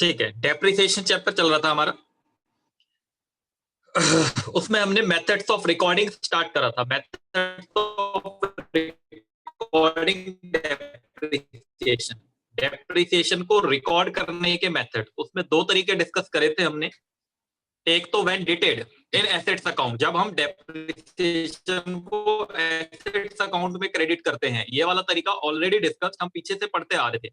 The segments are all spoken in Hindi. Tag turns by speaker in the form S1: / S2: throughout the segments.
S1: ठीक है, डेप्रिसिएशन चैप्टर चल रहा था हमारा। उसमें हमने मेथड्स ऑफ रिकॉर्डिंग स्टार्ट करा था। Methods of recording depreciation, depreciation को रिकॉर्ड करने के मेथड, उसमें दो तरीके डिस्कस करे थे हमने। एक तो when dated in assets account, जब हम डेप्रिसिएशन को एसेट्स अकाउंट में क्रेडिट करते हैं, ये वाला तरीका ऑलरेडी डिस्कस हम पीछे से पढ़ते आ रहे थे।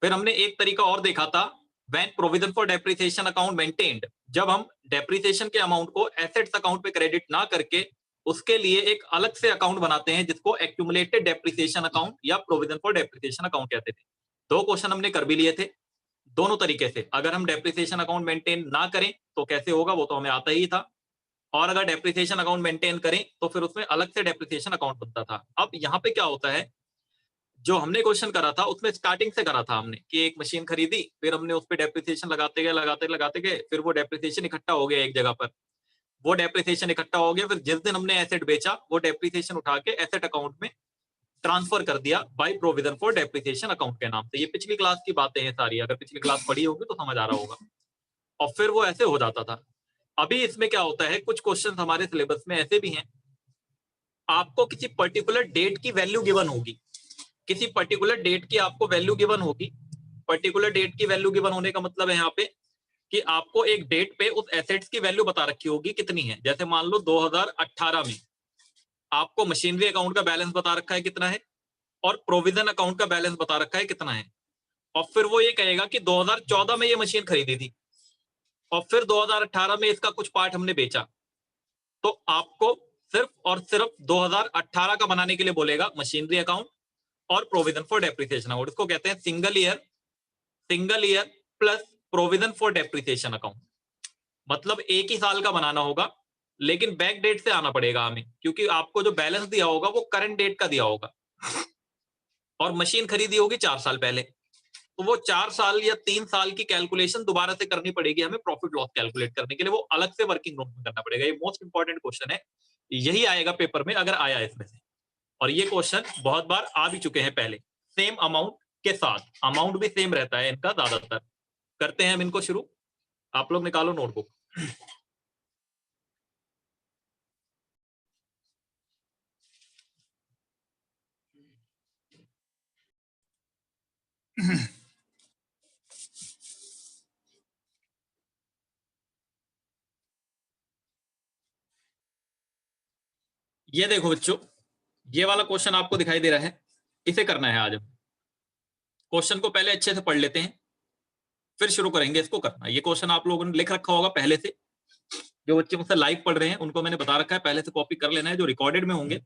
S1: फिर हमने एक तरीका और देखा था, when provision for depreciation account maintained, जब हम डेप्रिसिएशन के अमाउंट को एसेट्स अकाउंट पे क्रेडिट ना करके उसके लिए एक अलग से अकाउंट बनाते हैं जिसको एक्यूमुलेटेड डेप्रिसिएशन अकाउंट या प्रोविजन फॉर डेप्रिसिएशन अकाउंट कहते थे। दो क्वेश्चन हमने कर भी लिए थे दोनों तरीके से। अगर हम डेप्रिसिएशन अकाउंट मेंटेन ना करें तो कैसे होगा, वो तो हमें आता ही था, और अगर डेप्रिसिएशन अकाउंट मेंटेन करें तो फिर उसमें अलग से डेप्रिसिएशन अकाउंट बनता था। अब यहाँ पे क्या होता है, जो हमने क्वेश्चन करा था उसमें स्टार्टिंग से करा था हमने कि एक मशीन खरीदी, फिर हमने उस पर डेप्रिसिएशन लगाते गए, फिर वो डेप्रिसिएशन इकट्ठा हो गया एक जगह पर। वो डेप्रिसिएशन इकट्ठा हो गया, फिर जिस दिन हमने एसेट बेचा वो डेप्रिसिएशन उठा के एसेट अकाउंट में ट्रांसफर कर दिया by provision for depreciation account के नाम से। ये पिछली क्लास की बातें हैं सारी, अगर पिछली क्लास पढ़ी होगी तो समझ आ रहा होगा। और फिर वो ऐसे हो जाता था। अभी इसमें क्या होता है, कुछ क्वेश्चन हमारे सिलेबस में ऐसे भी हैं, आपको किसी पर्टिकुलर डेट की वैल्यू गिवन होगी, किसी पर्टिकुलर डेट की आपको वैल्यू गिवन होगी। पर्टिकुलर डेट की वैल्यू गिवन होने का मतलब है यहाँ पे कि आपको एक डेट पे उस एसेट्स की वैल्यू बता रखी होगी कितनी है। जैसे मान लो 2018 में आपको मशीनरी अकाउंट का बैलेंस बता रखा है कितना है, और प्रोविजन अकाउंट का बैलेंस बता रखा है कितना है। और फिर वो ये कहेगा कि 2014 में ये मशीन खरीदी थी और फिर 2018 में इसका कुछ पार्ट हमने बेचा, तो आपको सिर्फ और सिर्फ 2018 का बनाने के लिए बोलेगा मशीनरी अकाउंट और प्रोविजन फॉर डेप्रिसिएशन अकाउंट। इसको कहते हैं single year plus provision for depreciation account. मतलब एक ही साल का बनाना होगा, लेकिन बैक डेट से आना पड़ेगा हमें, क्योंकि आपको जो बैलेंस दिया होगा वो करंट डेट का दिया होगा और मशीन खरीदी होगी 4 साल पहले, तो वो 4 साल या 3 साल की कैलकुलेशन दोबारा से करनी पड़ेगी हमें प्रॉफिट लॉस कैलकुलेट करने के लिए। वो अलग से वर्किंग नोट में करना पड़ेगा। ये मोस्ट इंपॉर्टेंट क्वेश्चन है, यही आएगा पेपर में अगर आया इसमें से। और ये क्वेश्चन बहुत बार आ भी चुके हैं पहले, सेम अमाउंट के साथ। अमाउंट भी सेम रहता है इनका ज्यादातर। करते हैं हम इनको शुरू। आप लोग निकालो नोटबुक। ये देखो बच्चों, ये वाला क्वेश्चन आपको दिखाई दे रहा है, इसे करना है आज। हम क्वेश्चन को पहले अच्छे से पढ़ लेते हैं, फिर शुरू करेंगे इसको करना। ये क्वेश्चन आप लोगों ने लिख रखा होगा पहले से, जो बच्चे मुझसे लाइव पढ़ रहे हैं उनको मैंने बता रखा है पहले से कॉपी कर लेना है। जो रिकॉर्डेड में होंगे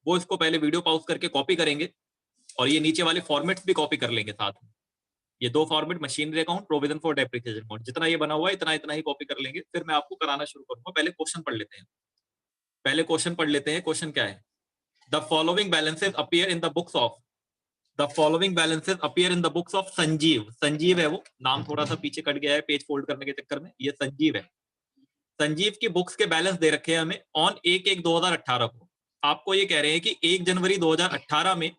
S1: वो इसको पहले वीडियो पॉज करके कॉपी करेंगे, और ये नीचे वाले फॉर्मेट्स भी कॉपी कर लेंगे साथ में। ये दो format, machinery account, provision for depreciation account, जितना ये बना हुआ है इतना इतना ही कॉपी कर लेंगे। फिर मैं आपको कराना शुरू करूंगा। पहले क्वेश्चन पढ़ लेते हैं। क्वेश्चन क्या है, the following balances appear in the books of, the following balances appear in the books of Sanjeev. Sanjeev है वो नाम, थोड़ा सा पीछे कट गया है पेज फोल्ड करने के चक्कर में। ये संजीव है। संजीव की बुक्स के बैलेंस दे रखे हैं हमें ऑन 1/1/2018 को। आपको ये कह रहे हैं कि 1 जनवरी 2018 में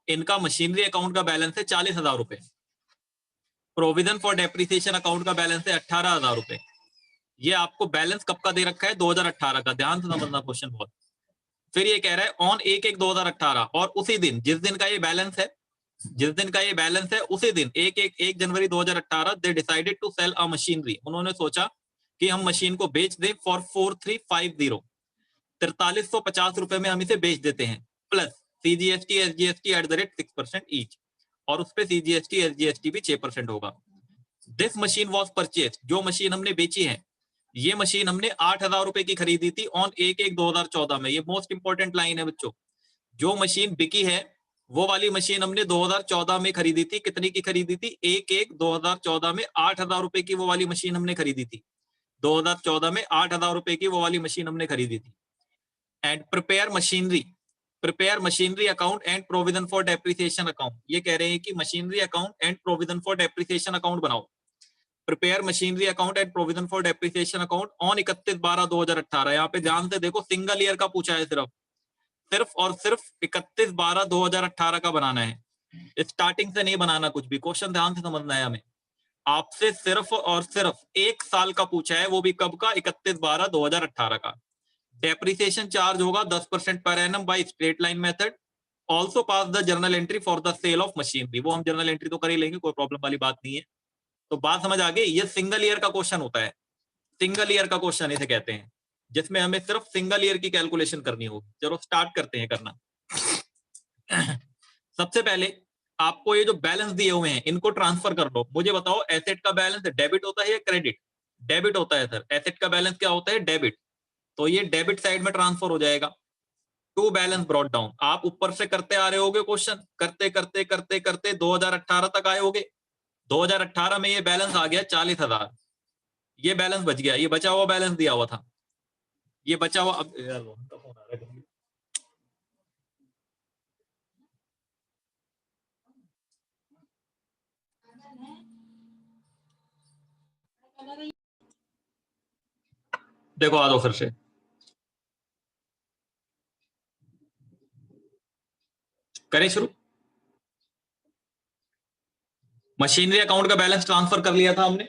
S1: इनका मशीनरी अकाउंट का बैलेंस है 40,000 रुपए, प्रोविजन फॉर डेप्रिसिएशन अकाउंट का बैलेंस है 18,000 रुपए। ये आपको बैलेंस कब का दे रखा है, 2018 का। ध्यान से समझना क्वेश्चन बहुत। फिर ये कह रहा है ऑन 1/1/2018, और उसी दिन जिस दिन का ये बैलेंस है, उसी दिन 1 जनवरी 2018 they decided to sell a machinery. उन्होंने सोचा कि हम मशीन को बेच दें फॉर 4350, 4350 रुपए में हम इसे बेच देते हैं, plus CGST SGST at the rate 6% each, और उस पे सीजीएसटी एसजीएसटी भी 6% होगा। दिस मशीन वॉज परचेज, जो मशीन हमने बेची है, ये मशीन हमने 8,000 रुपए की खरीदी थी ऑन 1/1/2014 में। ये मोस्ट इंपॉर्टेंट लाइन है बच्चों। जो मशीन बिकी है वो वाली मशीन हमने 2014 में खरीदी थी। कितनी की खरीदी थी, 1/1/2014 में 8,000 रुपए की वो वाली मशीन हमने खरीदी थी। 2014 में 8,000 रुपए की वो वाली मशीन हमने खरीदी थी। And prepare machinery account and provision for depreciation account. ये कह रहे हैं कि machinery account and provision for depreciation account बनाओ। Prepare machinery account and provision for depreciation account on 31/12/2018। यहाँ पे ध्यान से देखो, सिंगल ईयर का पूछा है, सिर्फ और सिर्फ 31/12/2018 का बनाना है। स्टार्टिंग से नहीं बनाना कुछ भी। क्वेश्चन ध्यान से समझना है हमें। आपसे सिर्फ और सिर्फ 1 साल का पूछा है, वो भी कब का? 31/12/2018 का। डेप्रिसिएशन चार्ज होगा 10% पर annum by straight line method. Also pass the journal entry for the sale of machinery. वो हम जर्नल एंट्री तो कर ही लेंगे, कोई प्रॉब्लम वाली बात नहीं है। तो बात समझ आ गई। ये सिंगल ईयर का क्वेश्चन होता है, सिंगल ईयर का क्वेश्चन इसे कहते हैं, जिसमें हमें सिर्फ सिंगल ईयर की कैलकुलेशन करनी होगी। चलो स्टार्ट करते हैं करना। सबसे पहले आपको ये जो बैलेंस दिए हुए हैं इनको ट्रांसफर कर लो। मुझे बताओ एसेट का बैलेंस डेबिट होता है या क्रेडिट? डेबिट होता है सर। एसेट का बैलेंस क्या होता है? डेबिट। तो ये डेबिट साइड में ट्रांसफर हो जाएगा। To balance brought down. आप ऊपर से करते आ रहे होगे क्वेश्चन, करते करते करते करते 2018 तक आए होगे। 2018 में ये बैलेंस आ गया 40,000। ये बैलेंस बच गया, ये बचा हुआ बैलेंस दिया हुआ था, ये बचा हुआ। अब यार वो उनका फोन आ रहा है। देखो आ दो फिर से, करें शुरू। मशीनरी अकाउंट का बैलेंस ट्रांसफर कर लिया था हमने,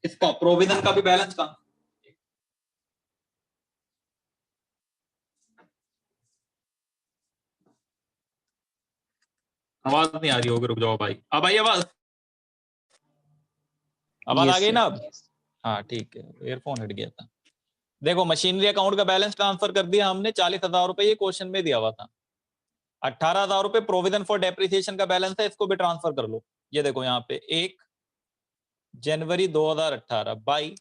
S1: इसका प्रोविजन का भी बैलेंस का। आवाज नहीं आ रही होगी, रुक जाओ भाई। अब आई आवाज? आवाज आ
S2: यस
S1: गई
S2: सर।
S1: ना अब? हाँ ठीक है, एयरफोन हट गया था। देखो मशीनरी अकाउंट का बैलेंस ट्रांसफर कर दिया हमने 40,000 रुपए, ये क्वेश्चन में दिया हुआ था। 18,000 रुपए प्रोविजन फॉर डेप्रिसिएशन का बैलेंस है, इसको भी ट्रांसफर कर लो। ये देखो यहाँ पे 1 जनवरी 2018 by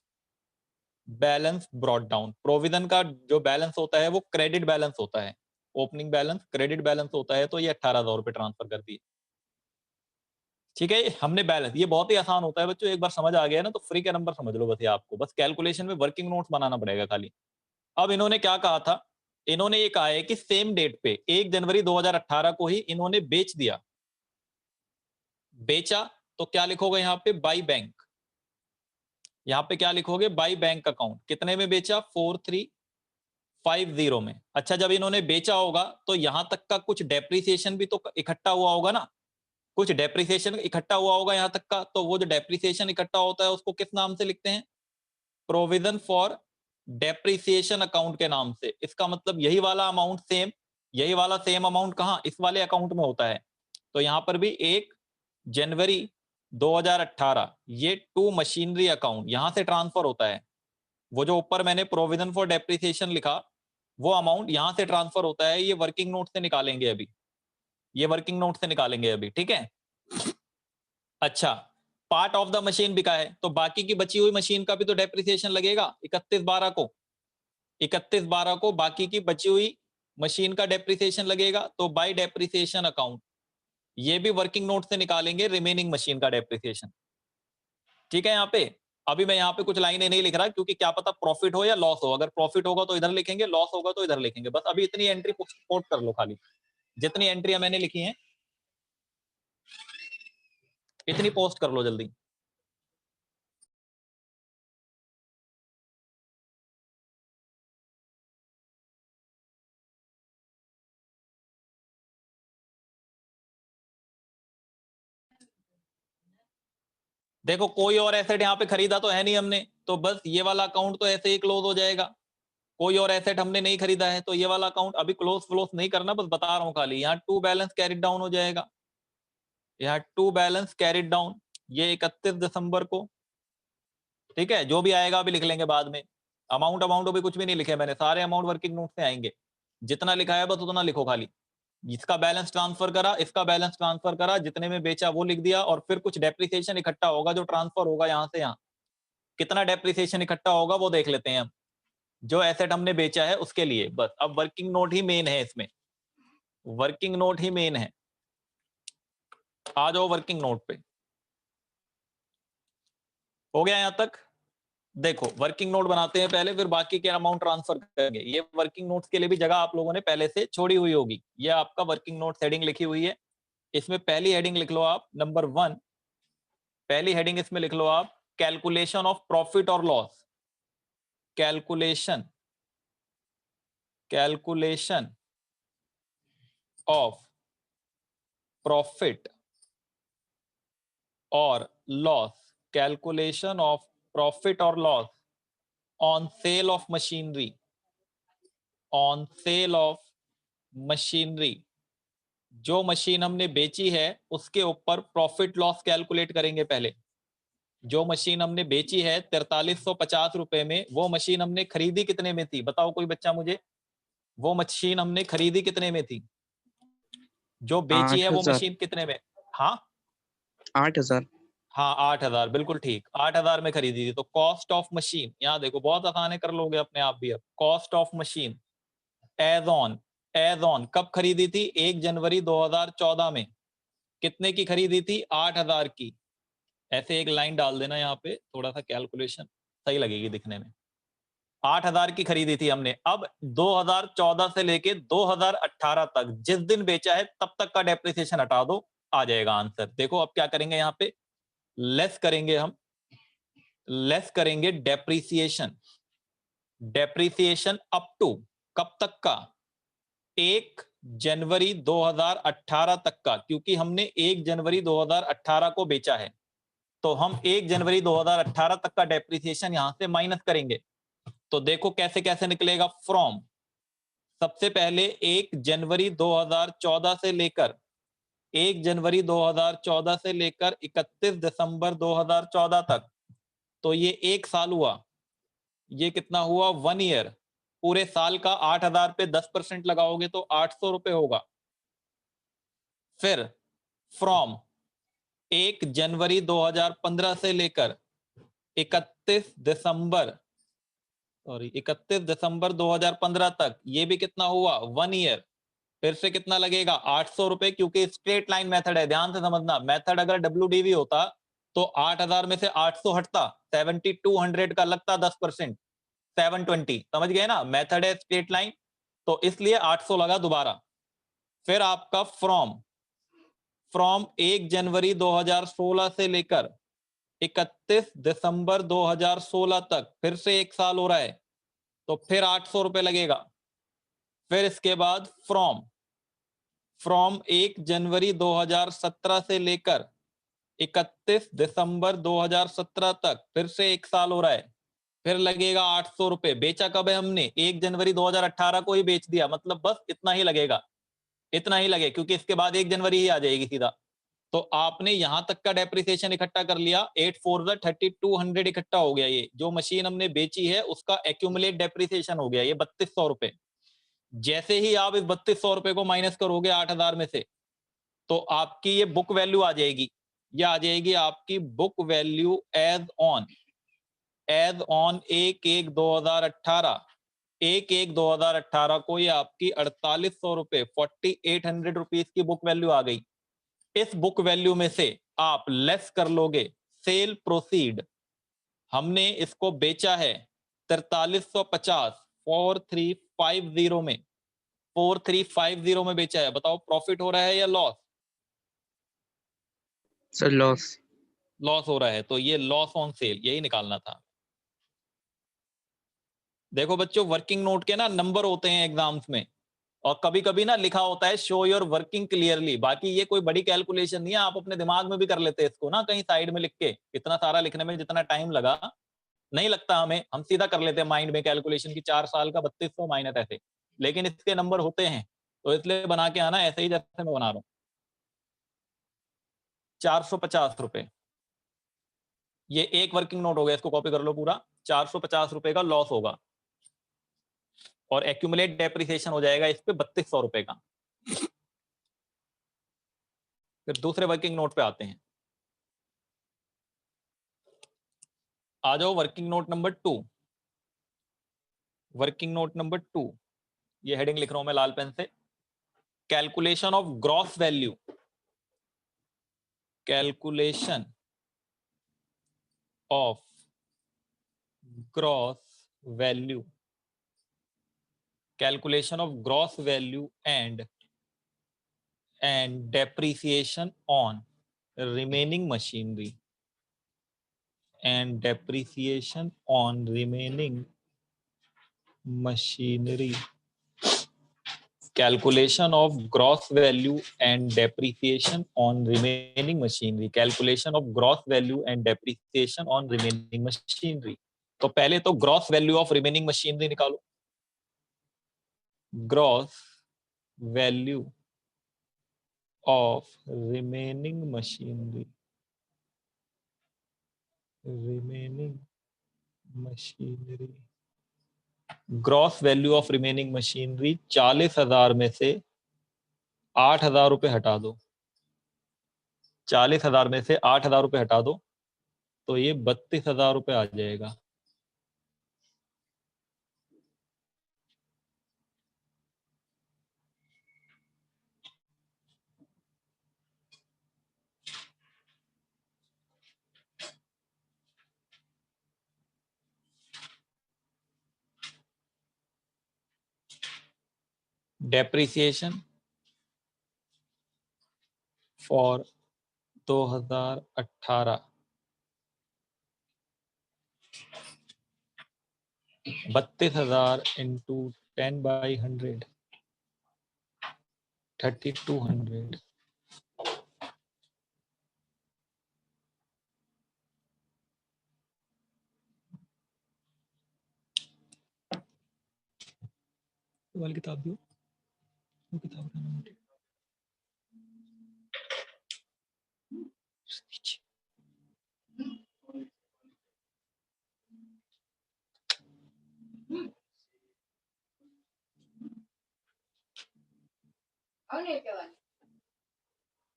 S1: balance brought down. Provision का जो बैलेंस होता है वो क्रेडिट बैलेंस होता है, ओपनिंग बैलेंस क्रेडिट बैलेंस होता है। तो ये 18,000 रुपए ट्रांसफर कर दिए। ठीक है, हमने बैलेंस, ये बहुत ही आसान होता है बच्चों, एक बार समझ आ गया ना तो फ्री का नंबर समझ लो बस। ये आपको बस कैलकुलेशन में वर्किंग नोट्स बनाना पड़ेगा खाली। अब इन्होंने क्या कहा था? इन्होंने ये कहा है कि सेम डेट पे 1 जनवरी 2018 को ही इन्होंने बेच दिया। बेचा तो क्या लिखोगे यहाँ पे? By bank. यहाँ पे क्या लिखोगे? By bank account. कितने में बेचा? 4350 में। अच्छा, जब इन्होंने बेचा होगा तो यहां तक का कुछ डेप्रिसिएशन भी तो इकट्ठा हुआ होगा ना, कुछ डेप्रिसिएशन इकट्ठा हुआ होगा यहां तक का। तो वो जो डेप्रिसिएशन इकट्ठा होता है उसको किस नाम से लिखते हैं? प्रोविजन फॉर डेप्रिसिएशन अकाउंट के नाम से। इसका मतलब यही वाला अमाउंट सेम, यही वाला सेम अमाउंट कहां? इस वाले अकाउंट में होता है। तो यहां पर भी 1 जनवरी 2018 ये टू मशीनरी अकाउंट यहां से ट्रांसफर होता है। वो जो ऊपर मैंने प्रोविजन फॉर डेप्रिसिएशन लिखा वो अमाउंट यहां से ट्रांसफर होता है। ये वर्किंग नोट से निकालेंगे अभी, ये वर्किंग नोट से निकालेंगे अभी, ठीक है। अच्छा, पार्ट ऑफ द मशीन बिका है तो बाकी की बची हुई मशीन का भी तो डेप्रिसिएशन लगेगा 31/12 को। 31/12 को बाकी की बची हुई मशीन का डेप्रिसिएशन लगेगा। तो बाय डेप्रिसिएशन अकाउंट ये भी वर्किंग नोट से निकालेंगे रिमेनिंग मशीन का डेप्रिसिएशन। ठीक है, यहाँ पे अभी मैं यहाँ पे कुछ लाइनें नहीं लिख रहा क्योंकि क्या पता प्रॉफिट हो या लॉस हो। अगर प्रॉफिट होगा तो इधर लिखेंगे, लॉस होगा तो इधर लिखेंगे। बस अभी इतनी एंट्री पोस्ट कर लो खाली, जितनी एंट्रियां मैंने लिखी हैं इतनी पोस्ट कर लो जल्दी। देखो कोई और एसेट यहाँ पे खरीदा तो है नहीं हमने, तो बस ये वाला अकाउंट तो ऐसे ही क्लोज हो जाएगा। कोई और एसेट हमने नहीं खरीदा है तो ये वाला अकाउंट अभी क्लोज फ्लोज नहीं करना, बस बता रहा हूँ खाली। यहाँ टू बैलेंस कैरिड डाउन हो जाएगा, यहाँ टू बैलेंस कैरिड डाउन ये 31 दिसंबर को। ठीक है, जो भी आएगा अभी लिख लेंगे बाद में। अमाउंट अमाउंट अभी कुछ भी नहीं लिखे मैंने, सारे अमाउंट वर्किंग नोट से आएंगे। जितना लिखा है बस उतना लिखो खाली। इसका बैलेंस ट्रांसफर करा, इसका बैलेंस ट्रांसफर करा, जितने में बेचा वो लिख दिया। और फिर कुछ डेप्रिसिएशन इकट्ठा होगा जो ट्रांसफर होगा यहाँ से यहाँ। कितना डेप्रिसिएशन इकट्ठा होगा वो देख लेते हैं हम, जो एसेट हमने बेचा है उसके लिए। बस अब वर्किंग नोट ही मेन है इसमें, वर्किंग नोट ही मेन है। आ जाओ वर्किंग नोट पे। हो गया यहां तक? देखो वर्किंग नोट बनाते हैं पहले, फिर बाकी के अमाउंट ट्रांसफर करेंगे। ये वर्किंग नोट्स के लिए भी जगह आप लोगों ने पहले से छोड़ी हुई होगी। ये आपका वर्किंग नोट हेडिंग लिखी हुई है, इसमें पहली हेडिंग लिख लो आप नंबर 1। पहली हेडिंग इसमें लिख लो आप कैलकुलेशन ऑफ प्रॉफिट और loss. Calculation, calculation of profit और लॉस, कैलकुलेशन ऑफ प्रॉफिट और loss on sale of machinery, on sale of machinery, जो मशीन हमने बेची है उसके ऊपर प्रॉफिट लॉस कैलकुलेट करेंगे पहले। जो मशीन हमने बेची है 4350 रुपए में, वो मशीन हमने खरीदी कितने में थी? बताओ कोई बच्चा मुझे, वो मशीन हमने खरीदी कितने में थी? जो बेची है वो
S2: 8,000।
S1: मशीन कितने में? हाँ
S2: 8,000।
S1: हाँ 8000, बिल्कुल ठीक, 8000 में खरीदी थी। तो कॉस्ट ऑफ मशीन, यहाँ देखो बहुत आसान है, कर लोगे अपने आप भी। अब cost of machine as on, as on कब खरीदी थी? 1 जनवरी 2014 में। कितने की खरीदी थी? 8000 की। ऐसे एक लाइन डाल देना यहाँ पे, थोड़ा सा कैलकुलेशन सही लगेगी दिखने में। 8000 की खरीदी थी हमने। अब 2014 से लेके 2018 तक जिस दिन बेचा है तब तक का डेप्रिसिएशन हटा दो, आ जाएगा आंसर। देखो अब क्या करेंगे, यहाँ पे लेस करेंगे हम, लेस करेंगे डेप्रिसिएशन। डेप्रिसिएशन अप टू कब तक का? 1 जनवरी 2018 तक का, क्योंकि हमने 1 जनवरी 2018 को बेचा है, तो हम 1 जनवरी 2018 तक का डेप्रिसिएशन यहां से माइनस करेंगे। तो देखो कैसे कैसे निकलेगा। फ्रॉम, सबसे पहले 1 जनवरी 2014 से लेकर 1 जनवरी 2014 से लेकर 31 दिसंबर 2014 तक, तो ये 1 साल हुआ। ये कितना हुआ? 1 ईयर। पूरे साल का 8000 पे 10% लगाओगे तो 800 रुपए होगा। फिर फ्रॉम 1 जनवरी 2015 से लेकर 31 दिसंबर, सॉरी 31 दिसंबर 2015 तक, ये भी कितना हुआ? 1 ईयर। फिर से कितना लगेगा? 800 रुपए, क्योंकि स्ट्रेट लाइन मेथड है, ध्यान से समझना। मेथड अगर WDV होता तो 8000 में से 800 हटता, 7200 का लगता 10%, 720। समझ गए ना? मेथड है स्ट्रेट लाइन, तो इसलिए 800 लगा दोबारा। फिर आपका फ्रॉम, फ्रॉम 1 जनवरी 2016 से लेकर 31 दिसंबर 2016 तक, फिर से 1 साल हो रहा है, तो फिर 800 रुपए लगेगा। फिर इसके बाद फ्रॉम, फ्रॉम 1 जनवरी 2017 से लेकर 31 दिसंबर 2017 तक, फिर से 1 साल हो रहा है, फिर लगेगा 800 रुपए। बेचा कब है हमने? 1 जनवरी 2018 को ही बेच दिया, मतलब बस इतना ही लगेगा, इतना ही लगे, क्योंकि इसके बाद 1 जनवरी ही आ जाएगी सीधा। तो आपने यहां तक का डेप्रिसिएशन इकट्ठा कर लिया, 8 4 3200 इकट्ठा हो गया। ये जो मशीन हमने बेची है उसका एक्यूमुलेट डेप्रिसिएशन हो गया ये 3200 रुपए। जैसे ही आप इस 3200 रुपए को माइनस करोगे 8000 में से, तो आपकी ये बुक वैल्यू आ जाएगी। ये आ जाएगी आपकी book value as on, as on 1/1/2018। 1/1/2018 को ये आपकी 4800 रुपए, 4800 रुपीज की बुक वैल्यू आ गई। इस बुक वैल्यू में से आप लेस कर लोगे सेल प्रोसीड। हमने इसको बेचा है 4350, 4350 में, 4350 में बेचा है। बताओ प्रॉफिट हो रहा है या लॉस?
S2: Sir loss.
S1: लॉस हो रहा है, तो ये लॉस ऑन सेल, यही निकालना था। देखो बच्चों, वर्किंग नोट के ना नंबर होते हैं एग्जाम्स में, और कभी कभी ना लिखा होता है शो योर वर्किंग क्लियरली। बाकी ये कोई बड़ी कैलकुलेशन नहीं है, आप अपने दिमाग में भी कर लेते हैं इसको ना, कहीं साइड में लिख के। इतना सारा लिखने में जितना टाइम लगा नहीं लगता हमें, हम सीधा कर लेते हैं माइंड में कैलकुलेशन की, 4 साल का 3200 माइनस ऐसे। लेकिन इसके नंबर होते हैं, तो इसलिए बना के आना ऐसे ही जैसे मैं बना रहा हूँ। 450 रुपए, ये एक वर्किंग नोट हो गया, इसको कॉपी कर लो पूरा। 450 रुपए का लॉस होगा, और एक्यूमुलेट डेप्रिसिएशन हो जाएगा इस पे 3200 रुपए का। फिर दूसरे वर्किंग नोट पे आते हैं। आ जाओ working note number 2। Working note number 2, ये हेडिंग लिख रहा हूं मैं लाल पेन से। Calculation of gross value, calculation of gross value, calculation of gross value and depreciation on remaining machinery, and depreciation on remaining machinery Calculation of gross value and depreciation on remaining machinery. Calculation of gross value and depreciation on remaining machinery. तो पहले तो gross value of remaining machinery निकालो. Gross value of remaining machinery. Remaining machinery. Gross value of remaining machinery 40,000 में से 8,000 रुपए हटा दो. 40,000 में से 8,000 रुपए हटा दो तो ये 32,000 रुपए आ जाएगा. Depreciation for 2018 32,000 into 10/100 3200. वाली किताब दो, वो किताब का नाम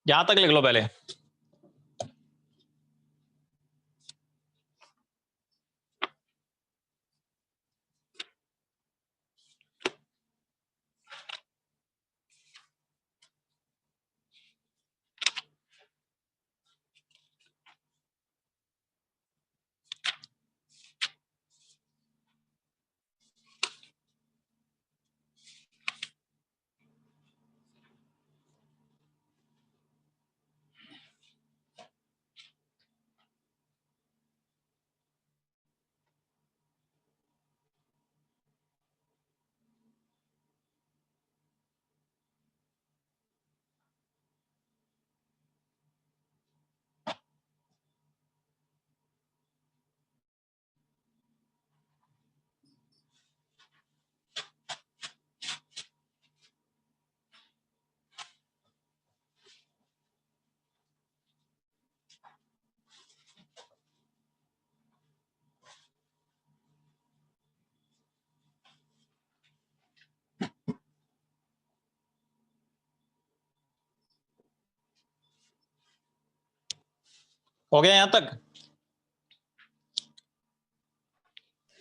S1: यहां तक लिख लो पहले. हो गया यहां तक.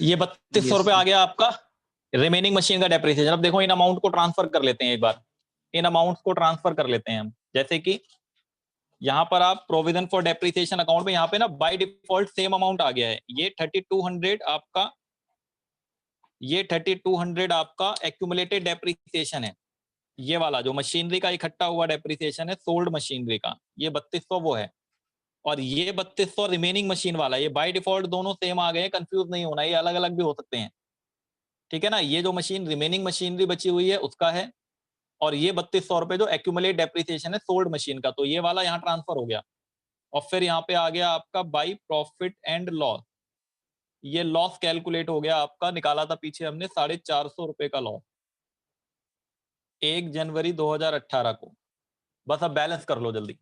S1: ये 3200 रुपए आ गया आपका रिमेनिंग मशीन का डेप्रिसिएशन. अब देखो इन अमाउंट को ट्रांसफर कर लेते हैं एक बार. इन अमाउंट्स को ट्रांसफर कर लेते हैं हम. जैसे कि यहां पर आप प्रोविजन फॉर डेप्रिसिएशन अकाउंट में यहां पे ना बाय डिफॉल्ट सेम अमाउंट आ गया है. ये 3200 आपका, ये 3200 आपका एक्यूमुलेटेड डेप्रिसिएशन है. ये वाला जो मशीनरी का इकट्ठा हुआ डेप्रिसिएशन है सोल्ड मशीनरी का, ये 3200 वो है. और ये 3200 रिमेनिंग मशीन वाला, ये बाय डिफॉल्ट दोनों सेम आ गए हैं. कंफ्यूज नहीं होना, ये अलग अलग भी हो सकते हैं. ठीक है ना. ये जो मशीन रिमेनिंग मशीनरी बची हुई है उसका है, और ये 3200 रुपए जो एक्यूमुलेट डेप्रिसिएशन है सोल्ड मशीन का, तो ये वाला यहाँ ट्रांसफर हो गया. और फिर यहाँ पे आ गया आपका बाई प्रॉफिट एंड लॉस. ये लॉस कैलकुलेट हो गया आपका, निकाला था पीछे हमने 450 रुपए का लॉस 1 जनवरी 2018 को. बस अब बैलेंस कर लो जल्दी.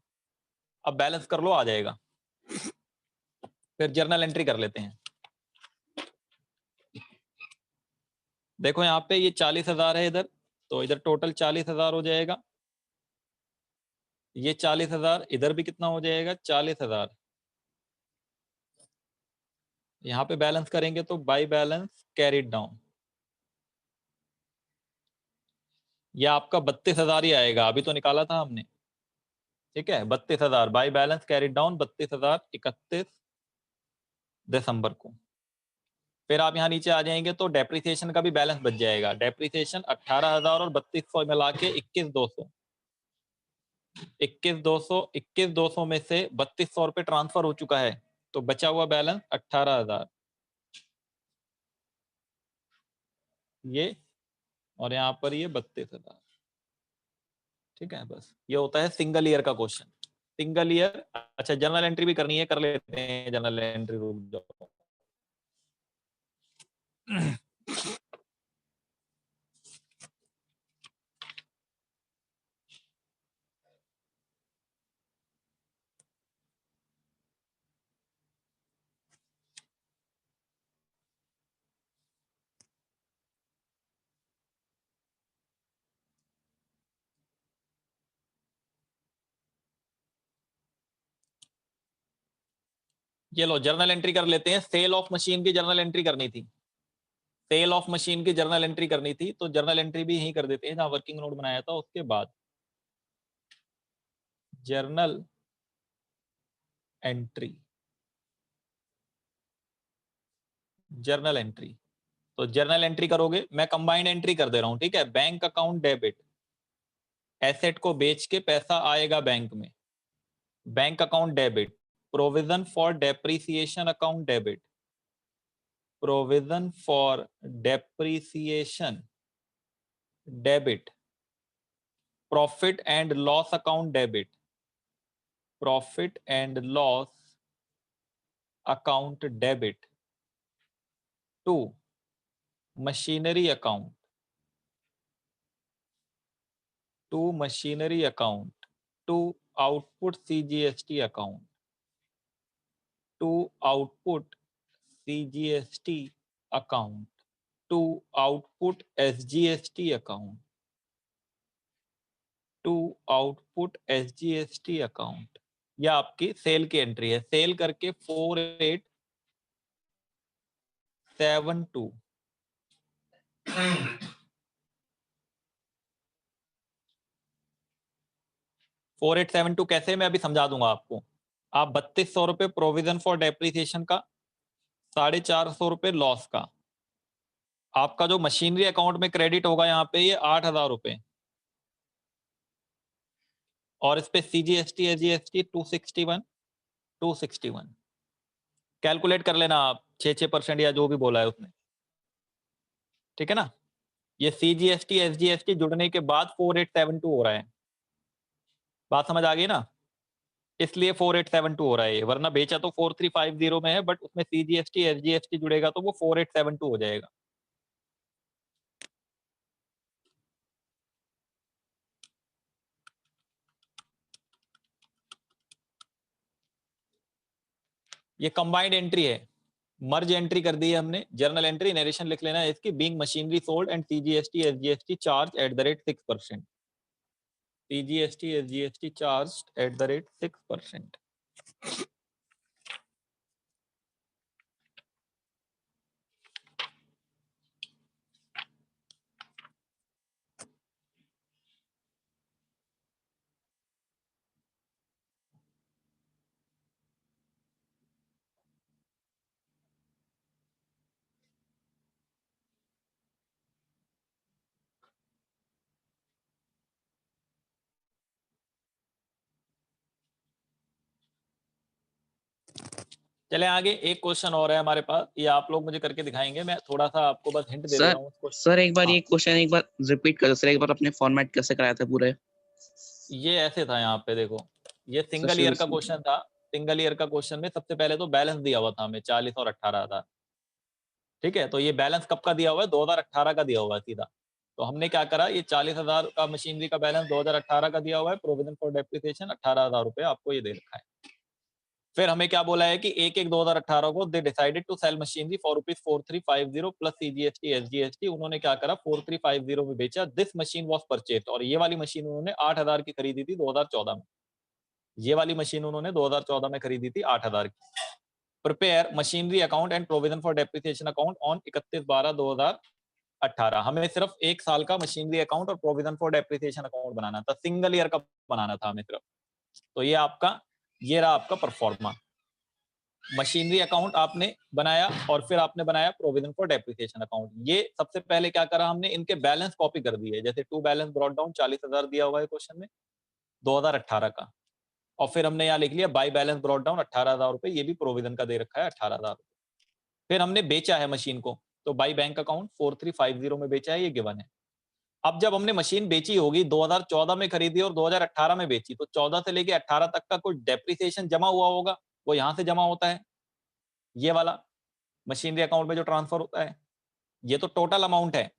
S1: अब बैलेंस कर लो, आ जाएगा. फिर जर्नल एंट्री कर लेते हैं. देखो यहाँ पे ये 40,000 है इधर, तो इधर टोटल 40,000 हो जाएगा. ये 40,000 इधर भी कितना हो जाएगा 40,000. यहाँ पे बैलेंस करेंगे तो बाई बैलेंस कैरिड डाउन, ये आपका 32,000 ही आएगा. अभी तो निकाला था हमने. ठीक है, 32,000 बाई बैलेंस कैरिड डाउन 32,000 31 दिसंबर को. फिर आप यहाँ नीचे आ जाएंगे तो डेप्रिसिएशन का भी बैलेंस बच जाएगा. डेप्रिसिएशन 18,000 और 3200 मिला के 21,200. 21,200 में से 3200 रुपए ट्रांसफर हो चुका है, तो बचा हुआ बैलेंस 18,000 ये, और यहाँ पर ये 32,000. ठीक है, बस ये होता है सिंगल ईयर का क्वेश्चन। सिंगल ईयर, अच्छा जर्नल एंट्री भी करनी है, कर लेते हैं जर्नल एंट्री, रुक जाओ। ये लो जर्नल एंट्री कर लेते हैं। सेल ऑफ मशीन की जर्नल एंट्री करनी थी, सेल ऑफ मशीन की जर्नल एंट्री करनी थी, तो जर्नल एंट्री भी यही कर देते हैं जहां वर्किंग नोट बनाया था। उसके बाद जर्नल एंट्री, जर्नल एंट्री, तो जर्नल एंट्री करोगे, मैं कंबाइंड एंट्री कर दे रहा हूं, ठीक है। बैंक अकाउंट डेबिट, एसेट को बेच के पैसा आएगा बैंक में, bank account debit. Provision for depreciation account debit, provision for depreciation debit. Profit and loss account debit, profit and loss account debit to machinery account, to machinery account, to output CGST account, to output CGST account, to output SGST account, to output SGST account. यह आपकी सेल की एंट्री है। सेल करके 4872, 4872 कैसे, मैं अभी समझा दूंगा आपको। आप 3200 रुपए प्रोविजन फॉर डेप्रिसिएशन का, 450 रुपए लॉस का, आपका जो मशीनरी अकाउंट में क्रेडिट होगा यहाँ पे ये 8000 रुपए, और इस पे सीजीएसटी एसजीएसटी 261 कैलकुलेट कर लेना आप, 6% या जो भी बोला है उसने, ठीक है ना। ये सीजीएसटी एसजीएसटी जुड़ने के बाद 4872 हो रहा है, बात समझ आ गई ना, इसलिए 4872 हो रहा है ये, वरना बेचा तो 4350 में है, बट उसमें सीजीएसटी एसजीएसटी जुड़ेगा तो वो 4872 हो जाएगा। ये कंबाइंड एंट्री है, मर्ज एंट्री कर दी है हमने। जर्नल एंट्री नरेशन लिख लेना है इसकी, being machinery sold and CGST SGST charge at the rate 6%, CGST SGST charge at the rate 6%। चले आगे, एक क्वेश्चन और है हमारे पास, ये आप लोग मुझे करके दिखाएंगे, मैं थोड़ा सा आपको बस हिंट दे दे
S2: सर
S1: रहा हूँ उस क्वेश्चन।
S2: सर एक बार
S1: हाँ,
S2: ये क्वेश्चन एक बार रिपीट करो सर, एक बार अपने फॉर्मेट कैसे कराया था पूरे।
S1: ये ऐसे था, यहाँ पे देखो, ये
S2: सर
S1: सिंगल
S2: शुरू
S1: ईयर का
S2: से
S1: क्वेश्चन था। सिंगल ईयर का क्वेश्चन में सबसे पहले तो बैलेंस दिया हुआ था हमें 40 और 18 था, ठीक है। तो ये बैलेंस कब का दिया हुआ है, 2018 का दिया हुआ है सीधा। तो हमने क्या करा, ये 40,000 का मशीनरी का बैलेंस 2018 का दिया हुआ है, प्रोविजन फॉर डेप्रिसिएशन 18,000 रुपए आपको ये दे रखा है। फिर हमें क्या बोला है कि 1/1/2018 को they decided to sell machinery for ₹4350 plus CGST SGST. उन्होंने क्या करा, 4350 में बेचा। दिस मशीन वॉज परचेज, और ये वाली मशीन उन्होंने 8000 की खरीदी थी 2014 में। ये वाली मशीन उन्होंने 2014 में खरीदी थी 8000 की। Prepare machinery account and provision for depreciation account on 31/12/2018। हमें सिर्फ एक साल का मशीनरी अकाउंट और प्रोविजन फॉर डेप्रिसिएशन अकाउंट बनाना था, सिंगल ईयर का बनाना था हमें सिर्फ। तो ये आपका, ये रहा आपका परफॉर्मा। मशीनरी अकाउंट आपने बनाया और फिर आपने बनाया प्रोविजन फॉर डेप्रिसिएशन अकाउंट। ये सबसे पहले क्या करा हमने, इनके बैलेंस कॉपी कर दिए। जैसे टू बैलेंस ब्रॉट डाउन 40,000 दिया हुआ है क्वेश्चन में 2018 का, और फिर हमने यहाँ लिख लिया बाई बैलेंस ब्रॉट डाउन 18,000 रुपए, ये भी प्रोविजन का दे रखा है 18,000। फिर हमने बेचा है मशीन को, तो बाई बैंक अकाउंट 4350 में बेचा है, ये गिवन है। अब जब हमने मशीन बेची होगी 2014 में खरीदी और 2018 में बेची, तो 14 से लेके 18 तक का कुछ डेप्रिसिएशन जमा हुआ होगा, वो यहां से जमा होता है, ये वाला मशीनरी अकाउंट में जो ट्रांसफर होता है। ये तो टोटल अमाउंट है,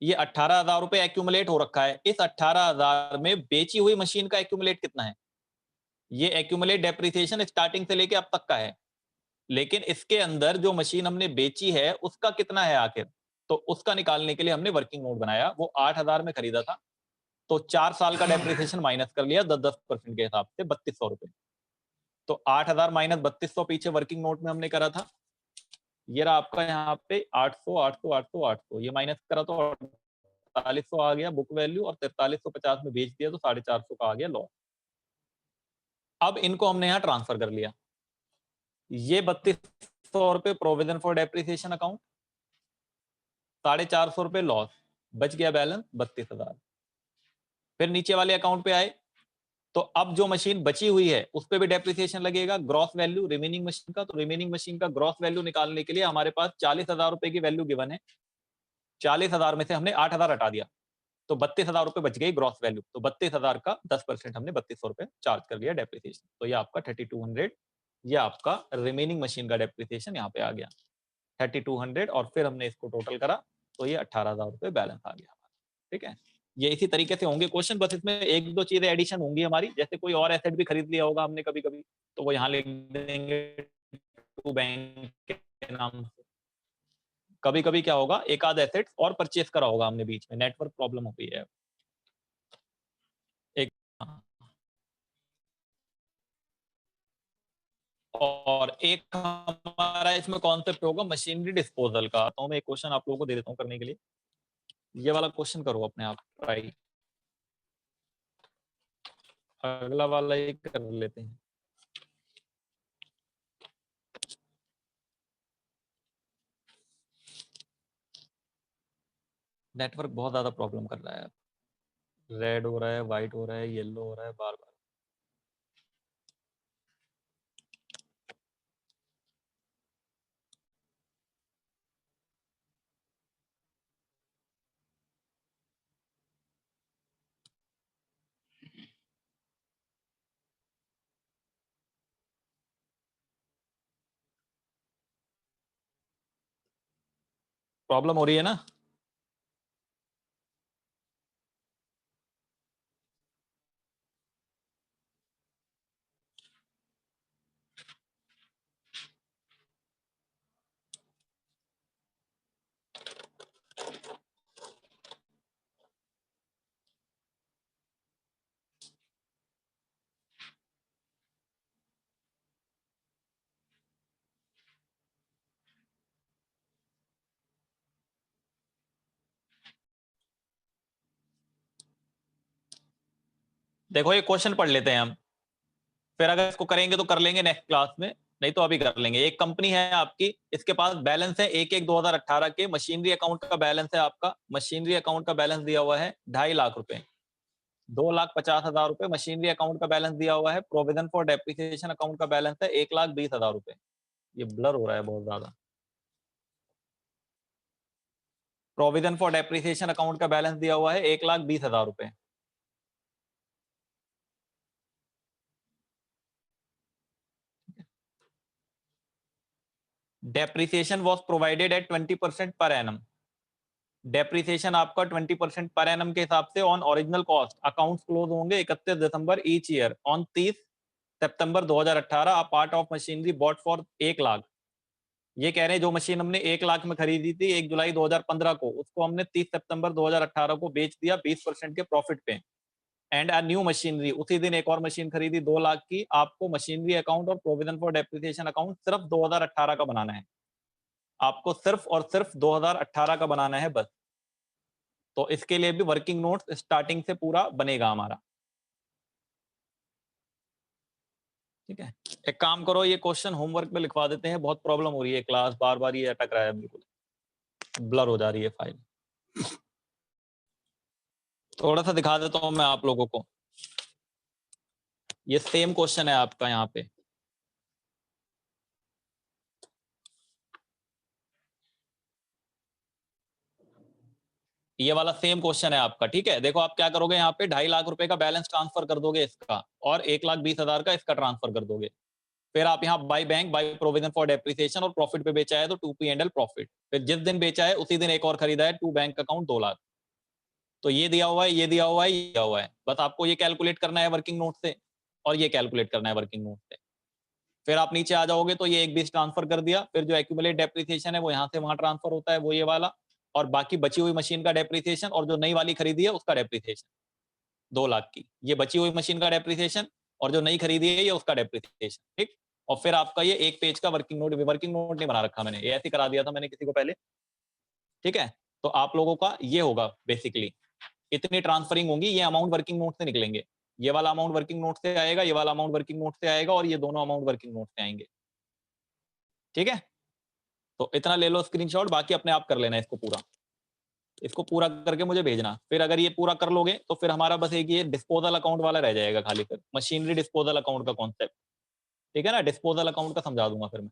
S1: ये 18,000 रुपए एक्यूमुलेट हो रखा है। इस 18,000 में बेची हुई मशीन का एक्यूमुलेट कितना है, ये एक्यूमुलेट डेप्रिसिएशन स्टार्टिंग से लेके अब तक का है। लेकिन इसके अंदर जो मशीन हमने बेची है उसका कितना है आखिर, तो उसका निकालने के लिए हमने वर्किंग नोट बनाया। वो 8,000 में खरीदा था, तो 4 साल का डेप्रिसिएशन माइनस कर लिया 10-10% के हिसाब से 3200 रुपए। तो 8,000 माइनस 3200 पीछे वर्किंग नोट में हमने करा था। ये रहा आपका यहाँ पे 800 800 800 800, ये माइनस करा तो 4800 आ गया बुक वैल्यू, और 4350 में बेच दिया तो 450 का आ गया लॉस। अब इनको हमने यहाँ ट्रांसफर कर लिया। ये 3200 रुपए प्रोविजन फॉर डेप्रिसिएशन अकाउंट, 450 रुपए लॉस, बच गया बैलेंस 32,000। फिर नीचे वाले अकाउंट पे आए, तो अब जो मशीन बची हुई है उस पे भी डेप्रिसिएशन लगेगा, ग्रॉस वैल्यू रिमेनिंग मशीन का। तो रिमेनिंग मशीन का ग्रॉस वैल्यू निकालने के लिए हमारे पास 40,000 रुपए की वैल्यू गिवन है। 40,000 में से हमने 8,000 हटा दिया, तो 32,000 रुपए बच गई ग्रॉस वैल्यू। तो 32,000 का 10% हमने 3200 रुपए चार्ज कर दिया डेप्रिसिएशन। तो ये आपका 3200, ये आपका रिमेनिंग मशीन का डेप्रिसिएशन यहाँ पे आ गया 3200, और फिर हमने इसको टोटल करा तो ये 18,000 रुपए बैलेंस आ गया। ठीक है, ये इसी तरीके से होंगे क्वेश्चन, बस इसमें एक दो चीजें एडिशन होंगी हमारी, जैसे कोई और एसेट भी खरीद लिया होगा हमने कभी कभी, तो वो यहाँ लिख देंगे टू बैंक के नाम से। कभी कभी क्या होगा, एक आध एसेट और परचेस करा होगा हमने बीच में, नेटवर्क प्रॉब्लम हो गई है एक। और एक हमारा इसमें कॉन्सेप्ट होगा मशीनरी डिस्पोजल का, तो मैं एक क्वेश्चन आप लोगों को दे देता हूँ करने के लिए। ये वाला क्वेश्चन करो अपने आप ट्राई, अगला वाला ही कर लेते हैं। नेटवर्क बहुत ज्यादा प्रॉब्लम कर रहा है, रेड हो रहा है, व्हाइट हो रहा है, येलो हो रहा है बार बार। प्रॉब्लम हो रही है ना? देखो ये क्वेश्चन पढ़ लेते हैं हम, फिर अगर इसको करेंगे तो कर लेंगे नेक्स्ट क्लास में, नहीं तो अभी कर लेंगे। एक कंपनी है आपकी, इसके पास बैलेंस है 1/1/2018 के, मशीनरी अकाउंट का बैलेंस है आपका, मशीनरी अकाउंट का बैलेंस दिया हुआ है 2.5 लाख रुपए, 2,50,000 रुपए मशीनरी अकाउंट का बैलेंस दिया हुआ है। प्रोविजन फॉर डेप्रिसिएशन अकाउंट का बैलेंस है 1,20,000 रुपए। ये ब्लर हो रहा है बहुत ज्यादा। प्रोविजन फॉर डेप्रिसिएशन अकाउंट का बैलेंस दिया हुआ है 1,20,000 रुपए। Depreciation was provided eight 20% per annum. Depreciation आपका 20% पर एनम के हिसाब से on original cost. Accounts close होंगे 31 दिसंबर ईच ईयर ऑन 30 सितंबर 2018। A part of machinery bought for 1 lakh. ये कह रहे हैं जो मशीन हमने 1 लाख में खरीदी थी 1 जुलाई 2015 को, उसको हमने 30 सितंबर 2018 को बेच दिया 20% के प्रॉफिट पे। एंड अ न्यू मशीनरी, उसी दिन एक और मशीन खरीदी 2 लाख की। आपको मशीनरी अकाउंट और प्रोविजन फॉर डेप्रिसिएशन अकाउंट सिर्फ 2018 का बनाना है, आपको सिर्फ और सिर्फ 2018 का बनाना है बस। तो इसके लिए भी वर्किंग नोट स्टार्टिंग से पूरा बनेगा हमारा। ठीक है, एक काम करो, ये क्वेश्चन होमवर्क में लिखवा देते हैं, बहुत प्रॉब्लम हो रही है क्लास, बार बार ये अटक रहा है, बिल्कुल ब्लर हो जा रही है फाइल। थोड़ा सा दिखा देता हूं मैं आप लोगों को, ये सेम क्वेश्चन है आपका यहाँ पे। ये वाला सेम क्वेश्चन है आपका, ठीक है। देखो आप क्या करोगे, यहाँ पे 2.5 लाख रुपए का बैलेंस ट्रांसफर कर दोगे इसका, और 1,20,000 का इसका ट्रांसफर कर दोगे। फिर आप यहाँ by bank, by provision for depreciation और प्रॉफिट पे बेचा है तो 2P&L प्रॉफिट। फिर जिस दिन बेचा है उसी दिन एक और खरीदा है, टू बैंक अकाउंट 2 लाख। तो ये दिया हुआ है, ये दिया हुआ है, ये दिया हुआ है, बस आपको ये कैलकुलेट करना है वर्किंग नोट से, और ये कैलकुलेट करना है वर्किंग नोट से। फिर आप नीचे आ जाओगे तो ये 1,20 ट्रांसफर कर दिया, फिर जो एक्यूमुलेट डेप्रिसिएशन है वो यहाँ से वहां ट्रांसफर होता है, वो ये वाला, और बाकी बची हुई मशीन का डेप्रिसिएशन और जो नई वाली खरीदी है उसका डेप्रिसिएशन 2 लाख की, ये बची हुई मशीन का डेप्रिसिएशन, और जो नई खरीदी है ये उसका डेप्रिसिएशन, ठीक। और फिर आपका ये एक पेज का वर्किंग नोट नहीं बना रखा मैंने, ये ऐसे करा दिया था मैंने किसी को पहले, ठीक है। तो आप लोगों का ये होगा बेसिकली, इतनी ट्रांसफरिंग होंगी, ये अमाउंट वर्किंग नोट से निकलेंगे, ये वाला अमाउंट वर्किंग नोट से आएगा, ये वाला अमाउंट वर्किंग नोट से आएगा, और ये दोनों अमाउंट वर्किंग नोट से आएंगे, ठीक है। तो इतना ले लो स्क्रीनशॉट, बाकी अपने आप कर लेना इसको पूरा, इसको पूरा करके मुझे भेजना। फिर अगर ये पूरा कर लोगे तो फिर हमारा बस एक ये डिस्पोजल अकाउंट वाला रह जाएगा खाली, फिर मशीनरी डिस्पोजल अकाउंट का कॉन्सेप्ट, ठीक है ना। डिस्पोजल अकाउंट का समझा दूंगा फिर मैं,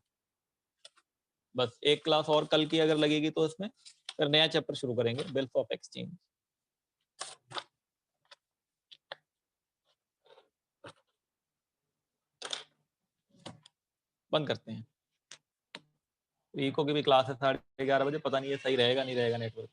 S1: बस एक क्लास और कल की अगर लगेगी तो इसमें फिर नया चैप्टर शुरू करेंगे, बिल्स ऑफ एक्सचेंज। बंद करते हैं। इको की भी क्लास है 11:30 बजे, पता नहीं ये सही रहेगा नहीं रहेगा नेटवर्क।